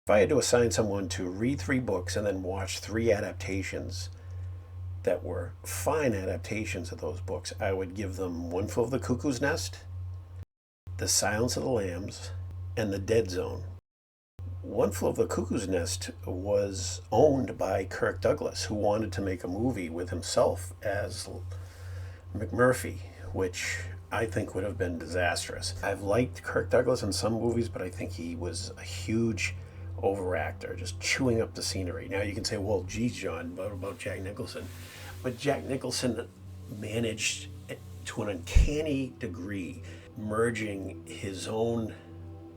If I had to assign someone to read 3 books and then watch 3 adaptations that were fine adaptations of those books, I would give them One Flew Over the Cuckoo's Nest, The Silence of the Lambs, and The Dead Zone. One Flew Over the Cuckoo's Nest was owned by Kirk Douglas, who wanted to make a movie with himself as McMurphy, which I think would have been disastrous. I've liked Kirk Douglas in some movies, but I think he was a huge overactor, just chewing up the scenery. Now you can say, well, geez, John, what about Jack Nicholson? But Jack Nicholson managed to an uncanny degree, merging his own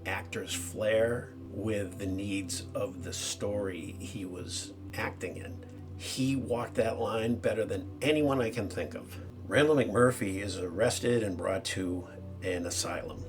actor's flair with the needs of the story he was acting in. He walked that line better than anyone I can think of. Randall McMurphy is arrested and brought to an asylum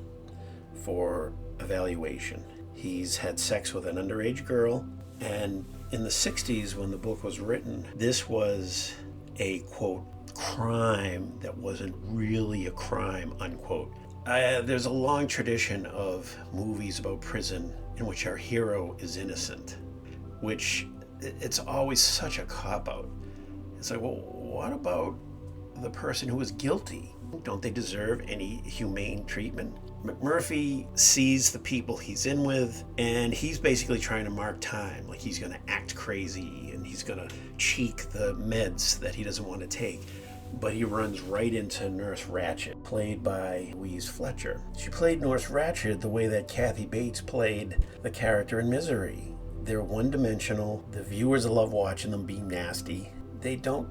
for evaluation. He's had sex with an underage girl, and in the 60s, when the book was written, this was a, quote, crime that wasn't really a crime, unquote. There's a long tradition of movies about prison in which our hero is innocent, which it's always such a cop-out. It's like, well, what about the person who is guilty? Don't they deserve any humane treatment? McMurphy sees the people he's in with, and he's basically trying to mark time. Like, he's going to act crazy, and he's going to cheek the meds that he doesn't want to take. But he runs right into Nurse Ratched, played by Louise Fletcher. She played Nurse Ratched the way that Kathy Bates played the character in Misery. They're one-dimensional. The viewers love watching them be nasty. They don't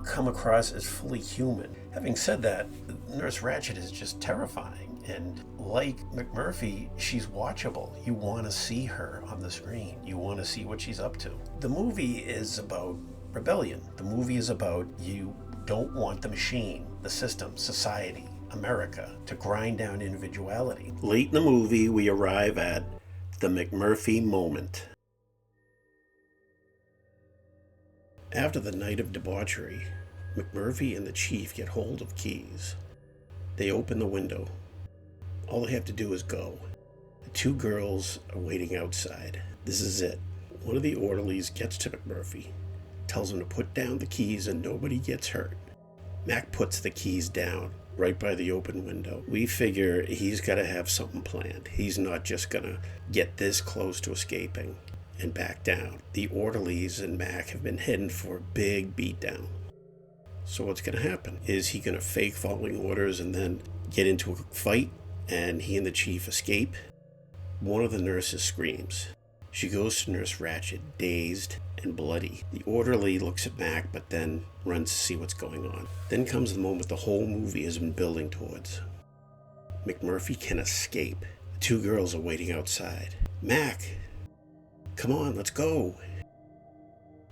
come across as fully human. Having said that, Nurse Ratched is just terrifying. And like McMurphy, she's watchable. You want to see her on the screen. You want to see what she's up to. The movie is about rebellion. The movie is about you don't want the machine, the system, society, America to grind down individuality. Late in the movie, we arrive at the McMurphy moment. After the night of debauchery, McMurphy and the chief get hold of keys. They open the window. All they have to do is go. The 2 girls are waiting outside. This is it. One of the orderlies gets to McMurphy, tells him to put down the keys and nobody gets hurt. Mac puts the keys down right by the open window. We figure he's got to have something planned. He's not just going to get this close to escaping and back down. The orderlies and Mac have been heading for a big beatdown. So what's going to happen? Is he going to fake following orders and then get into a fight and he and the chief escape? One of the nurses screams. She goes to Nurse Ratched, dazed and bloody. The orderly looks at Mac, but then runs to see what's going on. Then comes the moment the whole movie has been building towards. McMurphy can escape. The 2 girls are waiting outside. Mac, come on, let's go.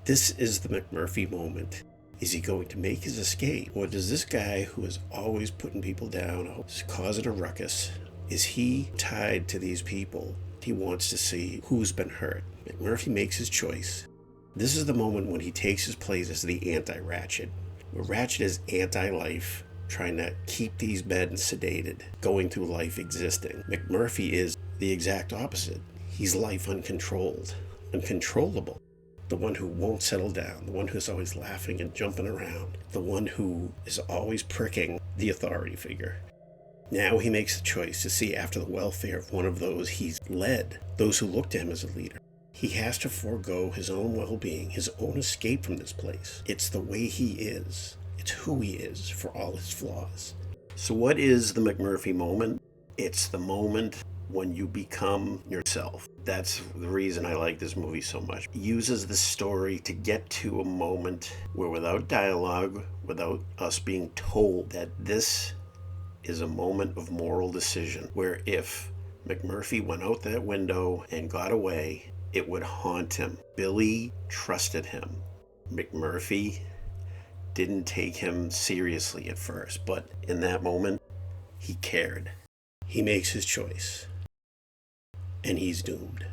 This is the McMurphy moment. Is he going to make his escape? Or does this guy who is always putting people down, causing a ruckus, is he tied to these people? He wants to see who's been hurt. McMurphy makes his choice. This is the moment when he takes his place as the anti-Ratched. Where Ratched is anti-life, trying to keep these men sedated, going through life existing. McMurphy is the exact opposite. He's life uncontrolled, uncontrollable. The one who won't settle down, the one who's always laughing and jumping around, the one who is always pricking the authority figure. Now he makes the choice to see after the welfare of one of those he's led, those who look to him as a leader. He has to forego his own well-being, his own escape from this place. It's the way he is. It's who he is for all his flaws. So what is the McMurphy moment? It's the moment when you become yourself. That's the reason I like this movie so much. It uses the story to get to a moment where, without dialogue, without us being told that this is a moment of moral decision, where if McMurphy went out that window and got away, it would haunt him. Billy trusted him. McMurphy didn't take him seriously at first, but in that moment, he cared. He makes his choice, and he's doomed.